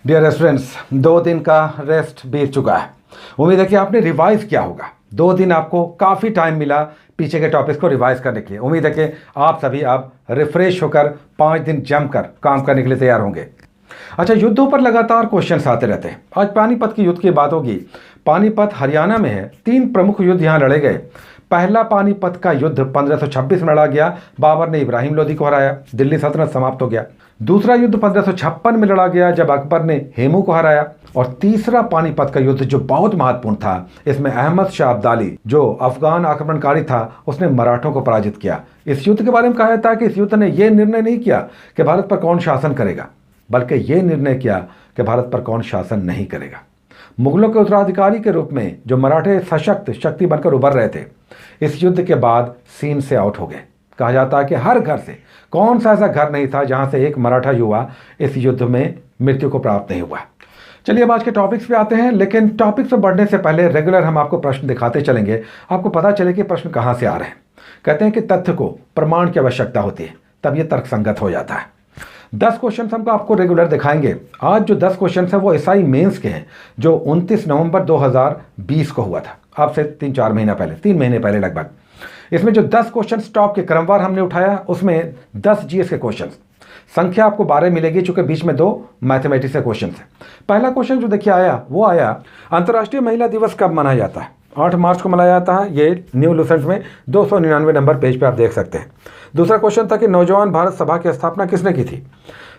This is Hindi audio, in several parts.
डियर स्टूडेंट्स, 2 दिन का रेस्ट बीत चुका है। उम्मीद है कि आपने रिवाइज किया होगा। 2 दिन आपको काफ़ी टाइम मिला पीछे के टॉपिक्स को रिवाइज करने के लिए। उम्मीद है कि आप सभी अब रिफ्रेश होकर 5 दिन जमकर काम करने के लिए तैयार होंगे। अच्छा, युद्धों पर लगातार क्वेश्चंस आते रहते हैं। आज पानीपत के युद्ध की बात होगी। पानीपत हरियाणा में है। 3 प्रमुख युद्ध यहाँ लड़े गए। पहला पानीपत का युद्ध 1526 में लड़ा गया। बाबर ने इब्राहिम लोदी को हराया, दिल्ली सल्तनत समाप्त हो गया। दूसरा युद्ध 1556 में लड़ा गया जब अकबर ने हेमू को हराया। और तीसरा पानीपत का युद्ध जो बहुत महत्वपूर्ण था, इसमें अहमद शाह अब्दाली जो अफगान आक्रमणकारी था, उसने मराठों को पराजित किया। इस युद्ध के बारे में कहा जाता है कि इस युद्ध ने यह निर्णय नहीं किया कि भारत पर कौन शासन करेगा, बल्कि यह निर्णय किया कि भारत पर कौन शासन नहीं करेगा। मुगलों के उत्तराधिकारी के रूप में जो मराठे सशक्त शक्ति बनकर उभर रहे थे, इस युद्ध के बाद सीन से आउट हो गए। कहा जाता है कि हर घर से, कौन सा ऐसा घर नहीं था जहां से एक मराठा युवा इस युद्ध में मृत्यु को प्राप्त नहीं हुआ। चलिए अब आज के टॉपिक्स पे आते हैं, लेकिन टॉपिक्स पर बढ़ने से पहले रेगुलर हम आपको प्रश्न दिखाते चलेंगे, आपको पता चले कि प्रश्न कहां से आ रहे हैं। कहते हैं कि तथ्य को प्रमाण की आवश्यकता होती है, तब यह तर्कसंगत हो जाता है। 10 क्वेश्चन हम आपको रेगुलर दिखाएंगे। आज जो 10 क्वेश्चन है वो एसआई मेंस के हैं, जो 29 नवंबर 2020 को हुआ था, आपसे 3-4 महीना पहले, 3 महीने पहले लगभग। इसमें जो 10 क्वेश्चन टॉप के क्रमवार हमने उठाया, उसमें 10 जीएस के क्वेश्चन, संख्या आपको 12 मिलेगी, चूंकि बीच में 2 मैथमेटिक्स के क्वेश्चन है। पहला क्वेश्चन जो देखिए आया, वो आया अंतर्राष्ट्रीय महिला दिवस कब मनाया जाता है? 8 मार्च को मनाया जाता है। ये न्यू लूसेंट में 299 नंबर पेज पे आप देख सकते हैं। दूसरा क्वेश्चन था कि नौजवान भारत सभा की स्थापना किसने की थी?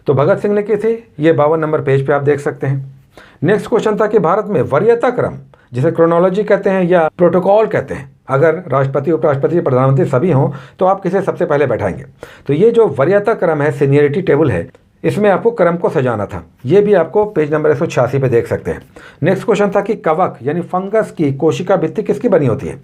तो भगत सिंह ने की थी। ये 52 नंबर पेज पे आप देख सकते हैं। नेक्स्ट क्वेश्चन था कि भारत में वरीयता क्रम, जिसे क्रोनोलॉजी कहते हैं या प्रोटोकॉल कहते हैं, अगर राष्ट्रपति, उपराष्ट्रपति, प्रधानमंत्री सभी हों तो आप किसे सबसे पहले बैठाएंगे? तो ये जो वरीयता क्रम है, सीनियरिटी टेबल है, इसमें आपको क्रम को सजाना था। ये भी आपको पेज नंबर 186 पे देख सकते हैं। नेक्स्ट क्वेश्चन था कि कवक यानी फंगस की कोशिका भित्ति किसकी बनी होती है?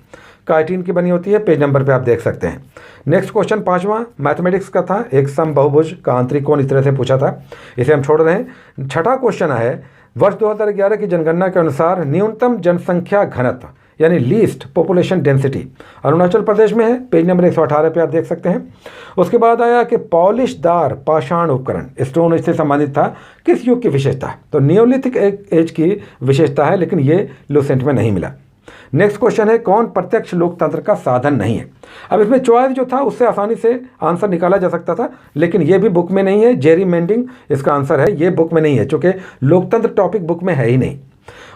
काइटिन की बनी होती है। पेज नंबर पे आप देख सकते हैं। नेक्स्ट क्वेश्चन 5वां मैथमेटिक्स का था, एक समबाहुभुज का आंतरिक कोण इस तरह से पूछा था, इसे हम छोड़ रहे हैं। छठा क्वेश्चन है, वर्ष 2011 की जनगणना के अनुसार न्यूनतम जनसंख्या घनत्व यानी least population density Arunachal Pradesh में है। पेज नंबर 118 पे आप देख सकते हैं। उसके बाद आया कि पॉलिशदार पाषाण उपकरण, स्टोन एज से संबंधित था, किस युग की विशेषता है? तो नियोलिथिक एज की विशेषता है, लेकिन ये लूसेंट में नहीं मिला। नेक्स्ट क्वेश्चन है, कौन प्रत्यक्ष लोकतंत्र का साधन नहीं है? अब इसमें चॉइस जो था उससे आसानी से आंसर निकाला जा सकता था, लेकिन ये भी बुक में नहीं है। जेरी मेंडिंग इसका आंसर है, ये बुक में नहीं है, चूंकि लोकतंत्र टॉपिक बुक में है ही नहीं।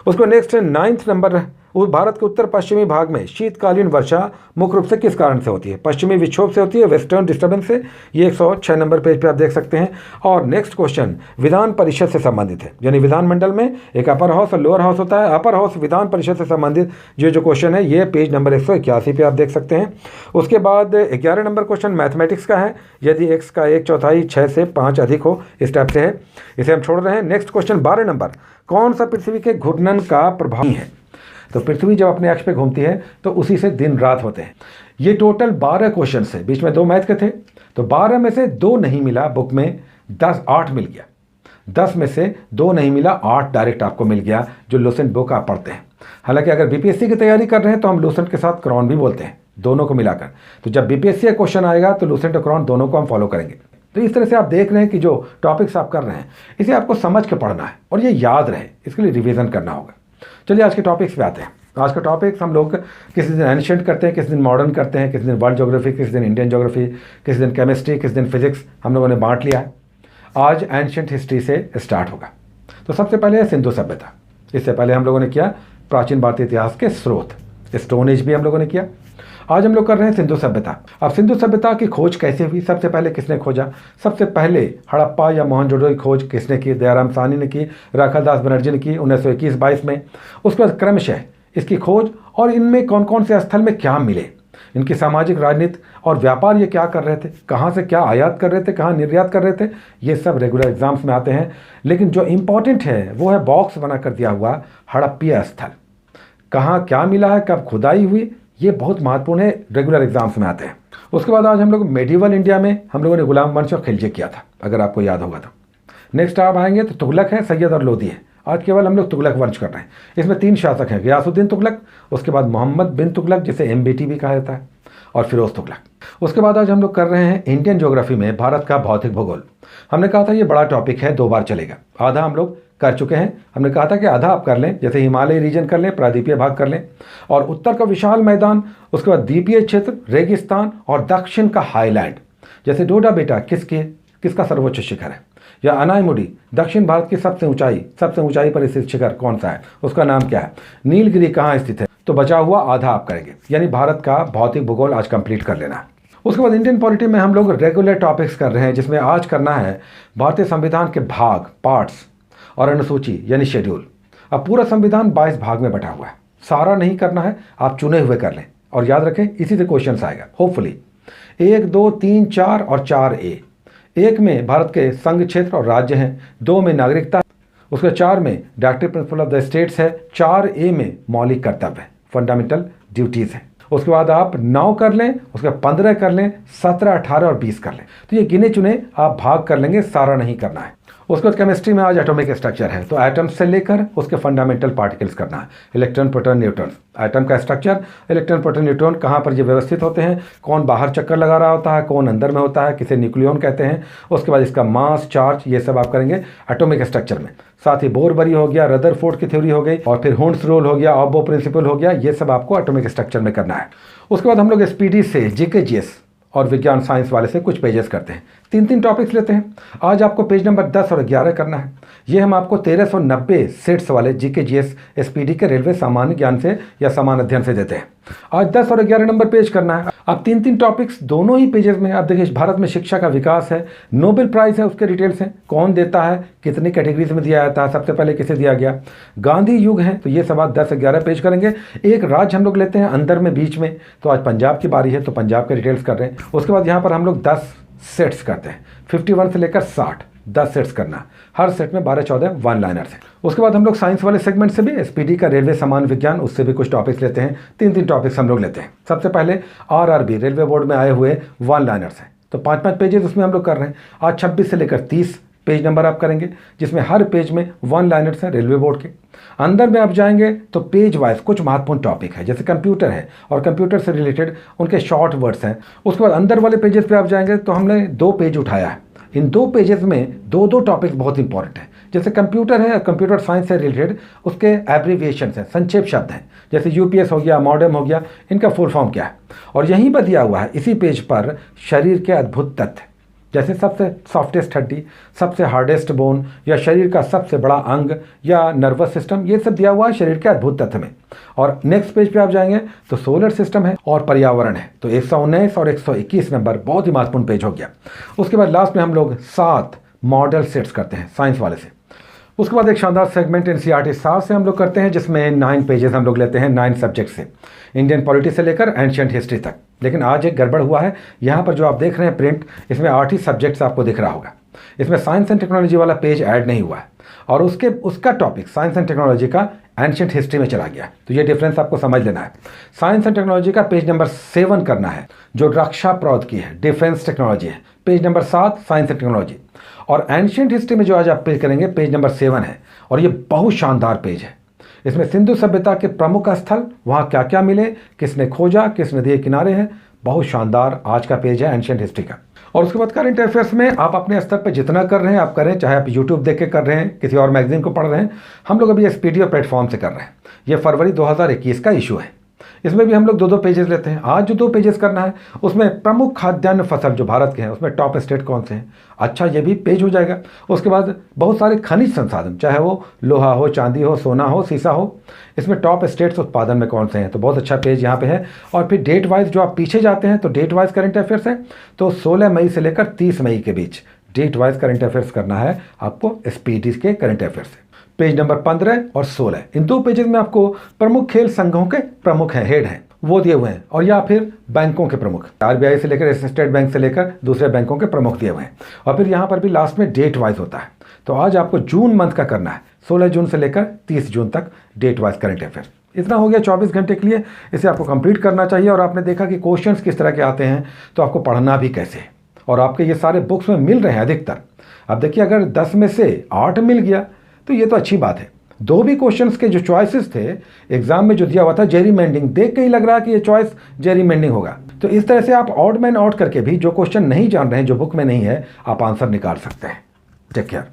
उसको नेक्स्ट 9th नंबर, भारत के उत्तर पश्चिमी भाग में शीतकालीन वर्षा मुख्य रूप से किस कारण से होती है? पश्चिमी विक्षोभ से होती है, वेस्टर्न डिस्टर्बेंस से। ये 106 नंबर पेज पे आप देख सकते हैं। और नेक्स्ट क्वेश्चन विधान परिषद से संबंधित है, यानी विधानमंडल में एक अपर हाउस और लोअर हाउस होता है। अपर हाउस विधान परिषद से संबंधित जो क्वेश्चन है, ये पेज नंबर 181 पे आप देख सकते हैं। उसके बाद 11 नंबर क्वेश्चन मैथमेटिक्स का है, यदि x का 1/4 6 से 5 अधिक हो, इस टाइप से है, इसे हम छोड़ रहे हैं। नेक्स्ट क्वेश्चन 12 नंबर, कौन सा पृथ्वी के घूर्णन का प्रभाव है? तो पृथ्वी जब अपने अक्ष पे घूमती है तो उसी से दिन रात होते हैं। ये टोटल 12 क्वेश्चन है, बीच में 2 मैथ के थे, तो 12 में से 2 नहीं मिला बुक में, 8 मिल गया। 10 में से 2 नहीं मिला, 8 डायरेक्ट आपको मिल गया, जो लूसेंट बुक आप पढ़ते हैं। हालांकि अगर बीपीएससी की तैयारी कर रहे हैं तो हम लूसेंट के साथ क्रॉन भी बोलते हैं, दोनों को मिलाकर। तो जब बीपीएससी का क्वेश्चन आएगा तो लूसेंट और क्रॉन दोनों को हम फॉलो करेंगे। तो इस तरह से आप देख रहे हैं कि जो टॉपिक्स आप कर रहे हैं, इसे आपको समझ के पढ़ना है और ये याद रहे, इसके लिए रिवीजन करना होगा। चलिए आज के टॉपिक्स पे आते हैं। आज का टॉपिक्स हम लोग किसी दिन एंशिएंट करते हैं, किसी दिन मॉडर्न करते हैं, किसी दिन वर्ल्ड ज्योग्राफी, किसी दिन इंडियन ज्योग्राफी, किसी दिन केमिस्ट्री, किसी दिन फिजिक्स, हम लोगों ने बांट लिया है। आज एंशिएंट हिस्ट्री से स्टार्ट होगा। तो सबसे पहले है सिंधु सभ्यता। इससे पहले हम लोगों ने किया प्राचीन भारतीय इतिहास के स्रोत, स्टोन एज भी हम लोगों ने किया। आज हम लोग कर रहे हैं सिंधु सभ्यता। अब सिंधु सभ्यता की खोज कैसे हुई, सबसे पहले किसने खोजा? सबसे पहले हड़प्पा या मोहनजोदड़ो की खोज किसने की? दयाराम साहनी ने की, राखादास बनर्जी ने की 1921-22 में। उसके बाद क्रमशः इसकी खोज और इनमें कौन कौन से स्थल में क्या मिले, इनकी सामाजिक, राजनीति और व्यापार ये क्या कर रहे थे, कहाँ से क्या आयात कर रहे थे, कहाँ निर्यात कर रहे थे, ये सब रेगुलर एग्जाम्स में आते हैं। लेकिन जो इम्पॉर्टेंट है वो है बॉक्स बना कर दिया हुआ हड़प्पीय स्थल, कहाँ क्या मिला है, कब खुदाई हुई, ये बहुत महत्वपूर्ण है, रेगुलर एग्जाम्स में आते हैं। उसके बाद आज हम लोग मेडिवल इंडिया में हम लोगों ने गुलाम वंश और खिलजी किया था, अगर आपको याद होगा तो। नेक्स्ट आप आएंगे तो तुगलक है, सैयद और लोदी है। आज केवल हम लोग तुगलक वंश कर रहे हैं। इसमें 3 शासक हैं, गियासुद्दीन तुगलक, उसके बाद मोहम्मद बिन तुगलक जिसे एमबीटी भी कहा जाता है, और फिरोज तुगलक। उसके बाद आज हम लोग कर रहे हैं इंडियन ज्योग्राफी में भारत का भौतिक भूगोल। हमने कहा था ये बड़ा टॉपिक है, 2 बार चलेगा। आधा हम लोग कर चुके हैं। हमने कहा था कि आधा आप कर लें, जैसे हिमालय रीजन कर लें, प्रायद्वीपीय भाग कर लें, और उत्तर का विशाल मैदान, उसके बाद द्वीपीय क्षेत्र, रेगिस्तान, और दक्षिण का हाईलैंड। जैसे डोडा बेटा किसका सर्वोच्च शिखर है, या अनाईमुडी दक्षिण भारत की सबसे ऊंचाई पर स्थित शिखर कौन सा है, उसका नाम क्या है, नीलगिरी कहाँ स्थित है। तो बचा हुआ आधा आप करेंगे, यानी भारत का भौतिक भूगोल आज कंप्लीट कर लेना है। उसके बाद इंडियन पॉलिटी में हम लोग रेगुलर टॉपिक्स कर रहे हैं, जिसमें आज करना है भारतीय संविधान के भाग, पार्ट्स, और अनुसूची यानी शेड्यूल। अब पूरा संविधान 22 भाग में बटा हुआ है, सारा नहीं करना है, आप चुने हुए कर लें, और याद रखें इसी से क्वेश्चन आएगा होपफुली। 1, 2, 3, 4 और 4A। 1 में भारत के संघ क्षेत्र और राज्य हैं, 2 में नागरिकता, उसके 4 में directive principle of the states है, 4A में मौलिक कर्तव्य, फंडामेंटल ड्यूटीज़ है। उसके बाद आप 9 कर लें, उसके बाद 15 कर लें, 17, 18 और 20 कर लें। तो ये गिने चुने आप भाग कर लेंगे, सारा नहीं करना है। उसके बाद केमिस्ट्री में आज एटॉमिक स्ट्रक्चर है, तो एटम्स से लेकर उसके फंडामेंटल पार्टिकल्स करना है, इलेक्ट्रॉन, प्रोटॉन, न्यूट्रॉन। एटम का स्ट्रक्चर, इलेक्ट्रॉन, प्रोटॉन, न्यूट्रॉन कहाँ पर ये व्यवस्थित होते हैं, कौन बाहर चक्कर लगा रहा होता है, कौन अंदर में होता है, किसे न्यूक्लियन कहते हैं। उसके बाद इसका मास, चार्ज, ये सब आप करेंगे एटॉमिक स्ट्रक्चर में। साथ ही बोरबरी हो गया, रदरफोर्ड की थ्योरी हो गई, और फिर हुंड्स रूल हो गया, ऑबो प्रिंसिपल हो गया, ये सब आपको एटॉमिक स्ट्रक्चर में करना है। उसके बाद हम लोग स्पीडी से जीके जीएस और विज्ञान साइंस वाले से कुछ पेजेस करते हैं, 3 टॉपिक्स लेते हैं। आज आपको पेज नंबर 10 और 11 करना है। ये हम आपको 1390 सेट्स वाले जीके जीएस एसपीडी के रेलवे सामान्य ज्ञान से या सामान्य अध्ययन से देते हैं। आज 10 और 11 नंबर पेज करना है। आप 3 टॉपिक्स दोनों ही पेजेस में। आप देखिए भारत में शिक्षा का विकास है, नोबेल प्राइज है, उसके डिटेल्स हैं, कौन देता है, कितनी कैटेगरीज में दिया जाता है, सबसे पहले किसे दिया गया, गांधी युग है, तो ये सब आप 10 से 11 पेज करेंगे। एक राज्य हम लोग लेते हैं अंदर में बीच में, तो आज पंजाब की बारी है, तो पंजाब के डिटेल्स कर रहे हैं। उसके बाद यहाँ पर हम लोग 10 सेट्स करते हैं, 51 से लेकर 60, 10 सेट्स करना, हर सेट में 12-14 वन लाइनर्स हैं। उसके बाद हम लोग साइंस वाले सेगमेंट से भी, एसपीडी का रेलवे सामान्य विज्ञान, उससे भी कुछ टॉपिक्स लेते हैं। 3 टॉपिक्स हम लोग लेते हैं। सबसे पहले आरआरबी रेलवे बोर्ड में आए हुए वन लाइनर्स हैं, तो 5-5 पेजेस उसमें हम लोग कर रहे हैं। आज 26 से लेकर 30 पेज नंबर आप करेंगे, जिसमें हर पेज में वन लाइनर्स हैं रेलवे बोर्ड के। अंदर में आप जाएंगे तो पेज वाइज कुछ महत्वपूर्ण टॉपिक है, जैसे कंप्यूटर है और कंप्यूटर से रिलेटेड उनके शॉर्ट वर्ड्स हैं। उसके बाद अंदर वाले पेजेस पे आप जाएंगे तो हमने 2 पेज उठाया है। इन 2 पेजेस में 2 टॉपिक बहुत इंपॉर्टेंट है। जैसे कंप्यूटर है, कंप्यूटर साइंस से रिलेटेड उसके एब्रीविएशन हैं, संक्षेप शब्द हैं, जैसे यूपीएस हो गया, मॉडेम हो गया, इनका फुल फॉर्म क्या है। और यहीं पर दिया हुआ है इसी पेज पर शरीर के अद्भुत तथ्य, जैसे सबसे सॉफ्टेस्ट हड्डी, सबसे हार्डेस्ट बोन, या शरीर का सबसे बड़ा अंग, या नर्वस सिस्टम, ये सब दिया हुआ है शरीर के अद्भुत तथ्य में। और नेक्स्ट पेज पे आप जाएंगे तो सोलर सिस्टम है और पर्यावरण है, तो 119 और 121 नंबर बहुत ही महत्वपूर्ण पेज हो गया। उसके बाद लास्ट में हम लोग 7 मॉडल सेट्स करते हैं साइंस वाले से। उसके बाद एक शानदार सेगमेंट एनसीईआरटी सार से हम लोग करते हैं, जिसमें 9 पेजेस हम लोग लेते हैं 9 सब्जेक्ट से, इंडियन पॉलिटी से लेकर एंशिएंट हिस्ट्री तक। लेकिन आज एक गड़बड़ हुआ है, यहाँ पर जो आप देख रहे हैं प्रिंट, इसमें 8 ही सब्जेक्ट्स आपको दिख रहा होगा। इसमें साइंस एंड टेक्नोलॉजी वाला पेज ऐड नहीं हुआ है, और उसका टॉपिक साइंस एंड टेक्नोलॉजी का एंशिएंट हिस्ट्री में चला गया। तो ये डिफरेंस आपको समझ लेना है। साइंस एंड टेक्नोलॉजी का पेज नंबर 7 करना है, जो रक्षा प्रौद्योगिकी है, डिफेंस टेक्नोलॉजी है, page number 7 science and technology. और एंशिएंट हिस्ट्री में जो आज आप पेज करेंगे पेज नंबर 7 है, और ये बहुत शानदार पेज है। इसमें सिंधु सभ्यता के प्रमुख स्थल, वहाँ क्या क्या मिले, किसने खोजा, किस नदी के किनारे हैं, बहुत शानदार आज का पेज है एंशिएंट हिस्ट्री का। और उसके बाद करंट अफेयर्स में आप अपने स्तर पर जितना कर रहे हैं आप करें, चाहे आप यूट्यूब देख के कर रहे हैं, किसी और मैगजीन को पढ़ रहे हैं। हम लोग अभी एसपीडी प्लेटफॉर्म से कर रहे हैं। ये फरवरी 2021 का इशू है। इसमें भी हम लोग 2 पेजेस लेते हैं। आज जो 2 पेजेस करना है उसमें प्रमुख खाद्यान्न फसल जो भारत के हैं उसमें टॉप स्टेट कौन से हैं, अच्छा ये भी पेज हो जाएगा। उसके बाद बहुत सारे खनिज संसाधन, चाहे वो लोहा हो, चांदी हो, सोना हो, सीसा हो, इसमें टॉप स्टेट्स उत्पादन में कौन से हैं, तो बहुत अच्छा पेज यहाँ पे है। और फिर डेट वाइज जो आप पीछे जाते हैं तो डेट वाइज करंट अफेयर्स है, तो 16 मई से लेकर 30 मई के बीच डेट वाइज करंट अफेयर्स करना है आपको एसपीडी के करंट अफेयर्स से। पेज नंबर 15 और 16, इन 2 पेजेस में आपको प्रमुख खेल संघों के प्रमुख हैं, हेड हैं, वो दिए हुए हैं, और या फिर बैंकों के प्रमुख, आरबीआई से लेकर स्टेट बैंक से लेकर दूसरे बैंकों के प्रमुख दिए हुए हैं। और फिर यहाँ पर भी लास्ट में डेट वाइज होता है। तो आज आपको जून मंथ का करना है, 16 जून से लेकर 30 जून तक डेट वाइज करंट अफेयर। इतना हो गया 24 घंटे के लिए, इसे आपको कंप्लीट करना चाहिए। और आपने देखा कि क्वेश्चंस किस तरह के आते हैं, तो आपको पढ़ना भी कैसे है, और आपके ये सारे बुक्स में मिल रहे हैं अधिकतर। अब देखिए अगर 10 में से 8 मिल गया तो ये तो अच्छी बात है। 2 भी क्वेश्चंस के जो चॉइसेस थे एग्जाम में जो दिया हुआ था जेरीमेंडिंग, देख के ही लग रहा है कि ये चॉइस जेरीमेंडिंग होगा। तो इस तरह से आप ऑड मैन आउट करके भी जो क्वेश्चन नहीं जान रहे हैं, जो बुक में नहीं है, आप आंसर निकाल सकते हैं। Take care.